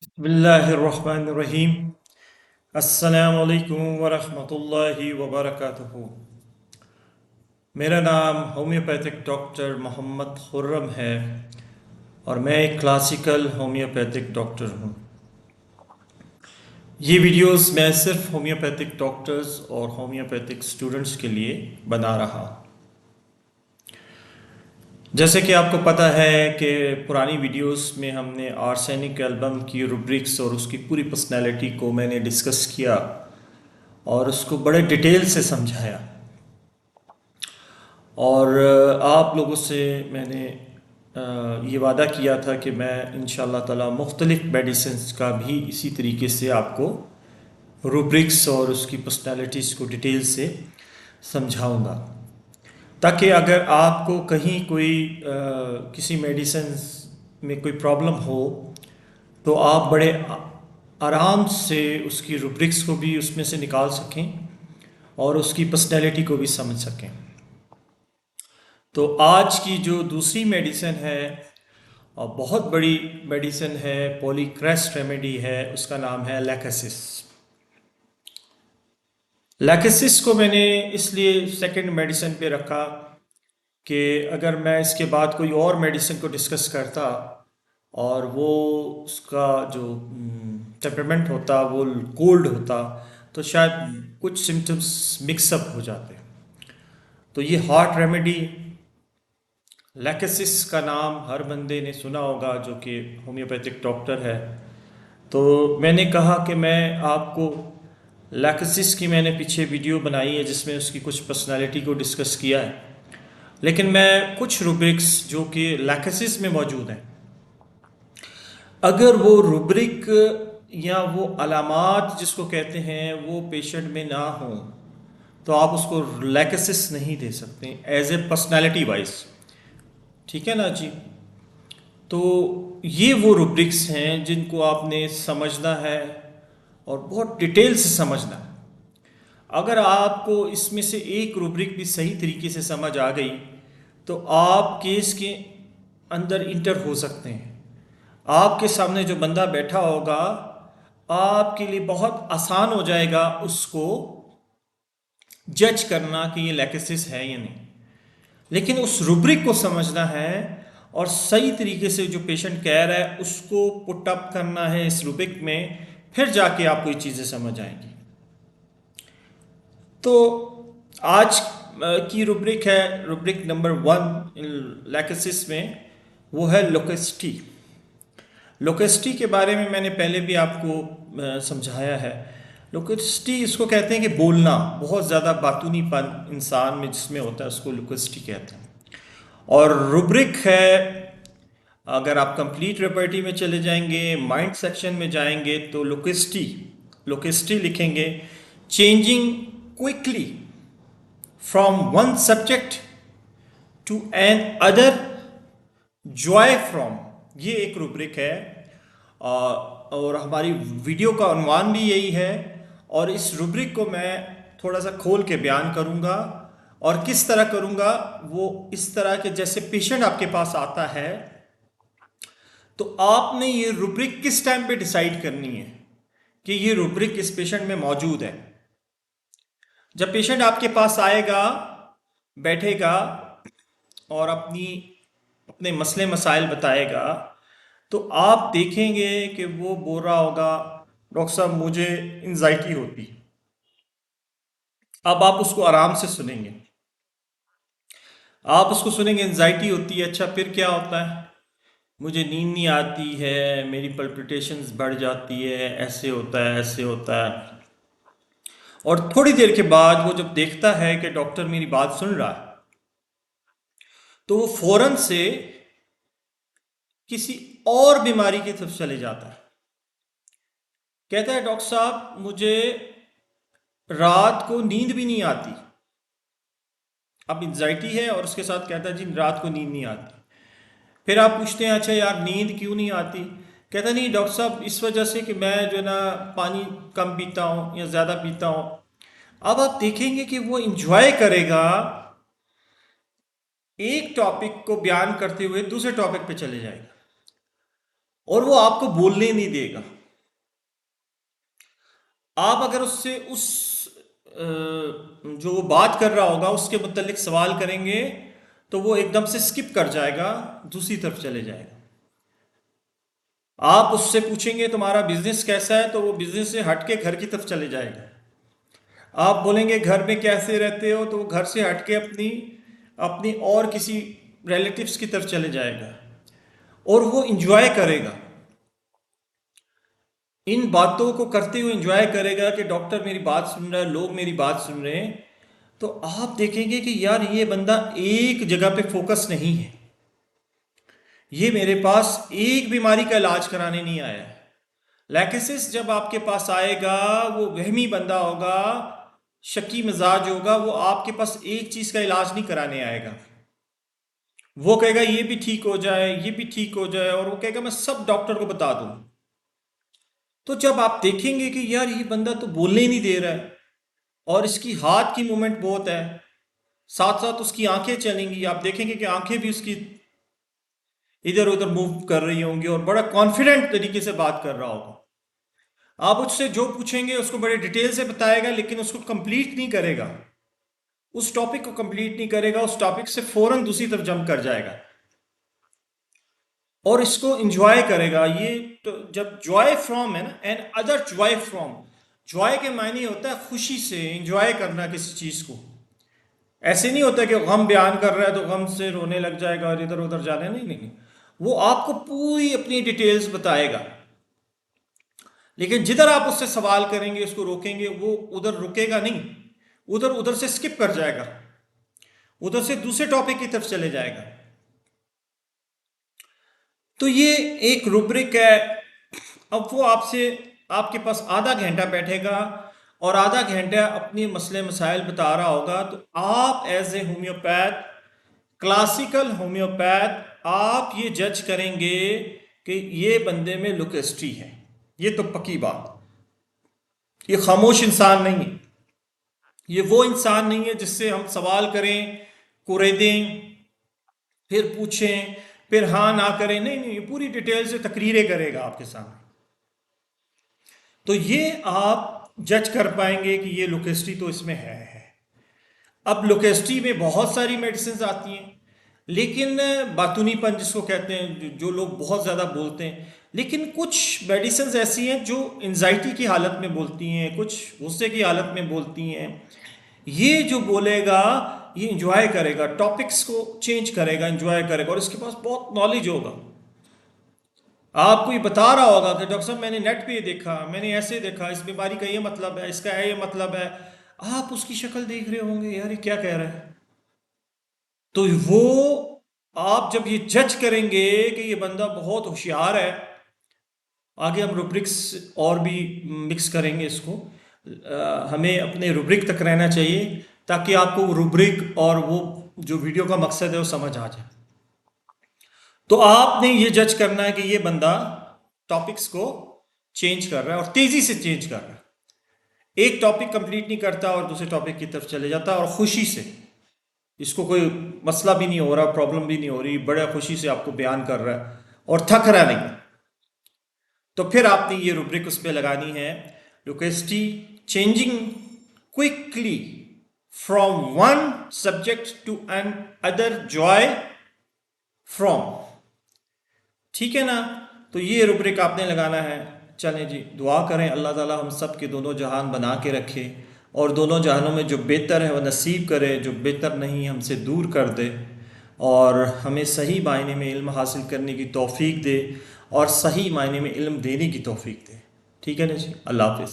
बिस्मिल्लाहिर्रहमानिर्रहीम। अस्सलामुअलैकुम वरहमतुल्लाहि वबरकातुहू। मेरा नाम होम्योपैथिक डॉक्टर मोहम्मद खुर्रम है और मैं एक क्लासिकल होम्योपैथिक डॉक्टर हूँ। ये वीडियोस मैं सिर्फ होम्योपैथिक डॉक्टर्स और होम्योपैथिक स्टूडेंट्स के लिए बना रहा हूँ। जैसे कि आपको पता है कि पुरानी वीडियोस में हमने आर्सेनिक एल्बम की रूब्रिक्स और उसकी पूरी पर्सनैलिटी को मैंने डिस्कस किया और उसको बड़े डिटेल से समझाया। और आप लोगों से मैंने ये वादा किया था कि मैं इंशाल्लाह ताला मुख्तलिफ़ मेडिसिन्स का भी इसी तरीके से आपको रूब्रिक्स और उसकी पर्सनैलिटीज़ को डिटेल से समझाऊंगा, ताकि अगर आपको कहीं कोई किसी मेडिसिन्स में कोई प्रॉब्लम हो तो आप बड़े आराम से उसकी रूब्रिक्स को भी उसमें से निकाल सकें और उसकी पर्सनैलिटी को भी समझ सकें। तो आज की जो दूसरी मेडिसिन है और बहुत बड़ी मेडिसिन है, पॉलीक्रेस्ट रेमेडी है, उसका नाम है लैकेसिस। लैकेसिस को मैंने इसलिए सेकंड मेडिसिन पे रखा कि अगर मैं इसके बाद कोई और मेडिसिन को डिस्कस करता और वो उसका जो टेम्परमेंट होता वो कोल्ड होता तो शायद कुछ सिम्टम्स मिक्सअप हो जाते। तो ये हार्ट रेमेडी लैकेसिस का नाम हर बंदे ने सुना होगा जो कि होम्योपैथिक डॉक्टर है। तो मैंने कहा कि मैं आपको लैकेसिस की मैंने पीछे वीडियो बनाई है जिसमें उसकी कुछ पर्सनालिटी को डिस्कस किया है, लेकिन मैं कुछ रूब्रिक्स जो कि लैकेसिस में मौजूद हैं, अगर वो रूब्रिक या वो अलामात जिसको कहते हैं वो पेशेंट में ना हो तो आप उसको लैकेसिस नहीं दे सकते एज ए पर्सनालिटी वाइज। ठीक है ना जी। तो ये वो रूब्रिक्स हैं जिनको आपने समझना है और बहुत डिटेल से समझना है। अगर आपको इसमें से एक रूब्रिक भी सही तरीके से समझ आ गई तो आप केस के अंदर इंटर हो सकते हैं। आपके सामने जो बंदा बैठा होगा आपके लिए बहुत आसान हो जाएगा उसको जज करना कि ये लैकेसिस है या नहीं। लेकिन उस रूब्रिक को समझना है और सही तरीके से जो पेशेंट कह रहा है उसको पुट अप करना है इस रूब्रिक में, फिर जाके आपको ये चीज़ें समझ आएंगी। तो आज की रूब्रिक है रूब्रिक नंबर 1 लैकेसिस में, वो है लोकेस्टी। लोकेस्टी के बारे में मैंने पहले भी आपको समझाया है। लोकेस्टी इसको कहते हैं कि बोलना, बहुत ज़्यादा बातूनीपन इंसान में जिसमें होता है उसको लोकेस्टी कहते हैं। और रूब्रिक है, अगर आप कंप्लीट रेपर्टी में चले जाएंगे, माइंड सेक्शन में जाएंगे तो लोकेस्टी लोकेस्टी लिखेंगे, changing quickly from one subject to another, joy from, ये एक रूब्रिक है। और हमारी वीडियो का उन्वान भी यही है। और इस रूब्रिक को मैं थोड़ा सा खोल के बयान करूंगा और किस तरह करूंगा वो इस तरह के, जैसे पेशेंट आपके पास आता है तो आपने ये रूब्रिक किस टाइम पे डिसाइड करनी है कि ये रूब्रिक इस पेशेंट में मौजूद है। जब पेशेंट आपके पास आएगा, बैठेगा और अपने मसले मसाइल बताएगा तो आप देखेंगे कि वो बोल रहा होगा डॉक्टर साहब मुझे एंजाइटी होती। अब आप उसको आराम से सुनेंगे, आप उसको सुनेंगे एंजाइटी होती है, अच्छा फिर क्या होता है, मुझे नींद नहीं आती है, मेरी पल्पिटेशंस बढ़ जाती है, ऐसे होता है ऐसे होता है। और थोड़ी देर के बाद वो जब देखता है कि डॉक्टर मेरी बात सुन रहा है तो वो फौरन से किसी और बीमारी की तरफ चले जाता है। कहता है डॉक्टर साहब मुझे रात को नींद भी नहीं आती। अब एंजाइटी है और उसके साथ कहता है जी रात को नींद नहीं आती। फिर आप पूछते हैं अच्छा यार नींद क्यों नहीं आती, कहता नहीं डॉक्टर साहब इस वजह से कि मैं जो है ना पानी कम पीता हूँ या ज़्यादा पीता हूँ। अब आप देखेंगे कि वो इंजॉय करेगा एक टॉपिक को बयान करते हुए दूसरे टॉपिक पे चले जाएगा और वो आपको बोलने नहीं देगा। आप अगर उससे उस जो वो बात कर रहा होगा उसके मुतल्लिक सवाल करेंगे तो वो एकदम से स्किप कर जाएगा, दूसरी तरफ चले जाएगा। आप उससे पूछेंगे तुम्हारा बिजनेस कैसा है, तो वो बिजनेस से हट के घर की तरफ चले जाएगा। आप बोलेंगे घर में कैसे रहते हो, तो वो घर से हट के अपनी अपनी और किसी रिलेटिव्स की तरफ चले जाएगा। और वो इंजॉय करेगा, इन बातों को करते हुए इंजॉय करेगा कि डॉक्टर मेरी बात सुन रहा है, लोग मेरी बात सुन रहे हैं। तो आप देखेंगे कि यार ये बंदा एक जगह पे फोकस नहीं है, ये मेरे पास एक बीमारी का इलाज कराने नहीं आया है। लैकेसिस जब आपके पास आएगा वो वहमी बंदा होगा, शकी मिजाज होगा, वो आपके पास एक चीज का इलाज नहीं कराने आएगा। वो कहेगा ये भी ठीक हो जाए, ये भी ठीक हो जाए, और वो कहेगा मैं सब डॉक्टर को बता दूं। तो जब आप देखेंगे कि यार ये बंदा तो बोलने ही नहीं दे रहा है और इसकी हाथ की मूवमेंट बहुत है, साथ साथ उसकी आंखें चलेंगी, आप देखेंगे कि आंखें भी उसकी इधर उधर मूव कर रही होंगी और बड़ा कॉन्फिडेंट तरीके से बात कर रहा होगा। आप उससे जो पूछेंगे उसको बड़े डिटेल से बताएगा, लेकिन उसको कंप्लीट नहीं करेगा, उस टॉपिक को कंप्लीट नहीं करेगा, उस टॉपिक से फौरन दूसरी तरफ जंप कर जाएगा और इसको इंजॉय करेगा। ये तो जब जॉय फ्रॉम है ना, and other joy from, Joy के मायने होता है खुशी से इंजॉय करना किसी चीज को। ऐसे नहीं होता कि गम बयान कर रहा है तो गम से रोने लग जाएगा और इधर उधर जाने, नहीं नहीं नहीं। वो आपको पूरी अपनी डिटेल्स बताएगा, लेकिन जिधर आप उससे सवाल करेंगे, उसको रोकेंगे, वो उधर रुकेगा नहीं, उधर उधर से स्किप कर जाएगा, उधर से दूसरे टॉपिक की तरफ चले जाएगा। तो ये एक रूब्रिक है। अब वो आपसे आपके पास आधा घंटा बैठेगा और आधा घंटा अपने मसले मसाइल बता रहा होगा, तो आप as a homeopath, classical homeopath, आप ये जज करेंगे कि ये बंदे में लुकेस्ट्री है। ये तो पक्की बात, ये खामोश इंसान नहीं है, ये वो इंसान नहीं है जिससे हम सवाल करें, कुरेदें, फिर पूछें, फिर हाँ ना करें, नहीं नहीं, ये पूरी डिटेल से तकरीरें करेगा आपके सामने। तो ये आप जज कर पाएंगे कि ये लोकेस्ट्री तो इसमें है। अब लोकेस्ट्री में बहुत सारी मेडिसिन आती हैं, लेकिन बातूनीपन जिसको कहते हैं, जो लोग बहुत ज़्यादा बोलते हैं, लेकिन कुछ मेडिसिन ऐसी हैं जो एंजाइटी की हालत में बोलती हैं, कुछ गुस्से की हालत में बोलती हैं। ये जो बोलेगा ये इंजॉय करेगा, टॉपिक्स को चेंज करेगा, इंजॉय करेगा, और इसके पास बहुत नॉलेज होगा। आपको ये बता रहा होगा कि डॉक्टर साहब मैंने नेट पे ये देखा, मैंने ऐसे देखा, इस बीमारी का ये मतलब है, इसका है ये मतलब है। आप उसकी शक्ल देख रहे होंगे, यार ये क्या कह रहा है। तो वो आप जब ये जज करेंगे कि ये बंदा बहुत होशियार है, आगे हम रूब्रिक्स और भी मिक्स करेंगे इसको। हमें अपने रूब्रिक तक रहना चाहिए ताकि आपको रूब्रिक और वो जो वीडियो का मकसद है वो समझ आ जाए। तो आपने ये जज करना है कि ये बंदा टॉपिक्स को चेंज कर रहा है और तेजी से चेंज कर रहा है, एक टॉपिक कंप्लीट नहीं करता और दूसरे टॉपिक की तरफ चले जाता है, और खुशी से, इसको कोई मसला भी नहीं हो रहा, प्रॉब्लम भी नहीं हो रही, बड़ा खुशी से आपको बयान कर रहा है और थक रहा नहीं। तो फिर आपने ये रूब्रिक उस पर लगानी है, लोकेस्टी changing quickly from one subject to another joy from. ठीक है ना। तो ये रूब्रिक आपने लगाना है। चलें जी, दुआ करें अल्लाह ताला हम सब के दोनों जहान बना के रखे और दोनों जहानों में जो बेहतर है वह नसीब करे, जो बेहतर नहीं हमसे दूर कर दे, और हमें सही मायने में इल्म हासिल करने की तौफीक दे और सही मायने में इल्म देने की तौफीक दे। ठीक है ना जी, अल्लाह हाफिज़।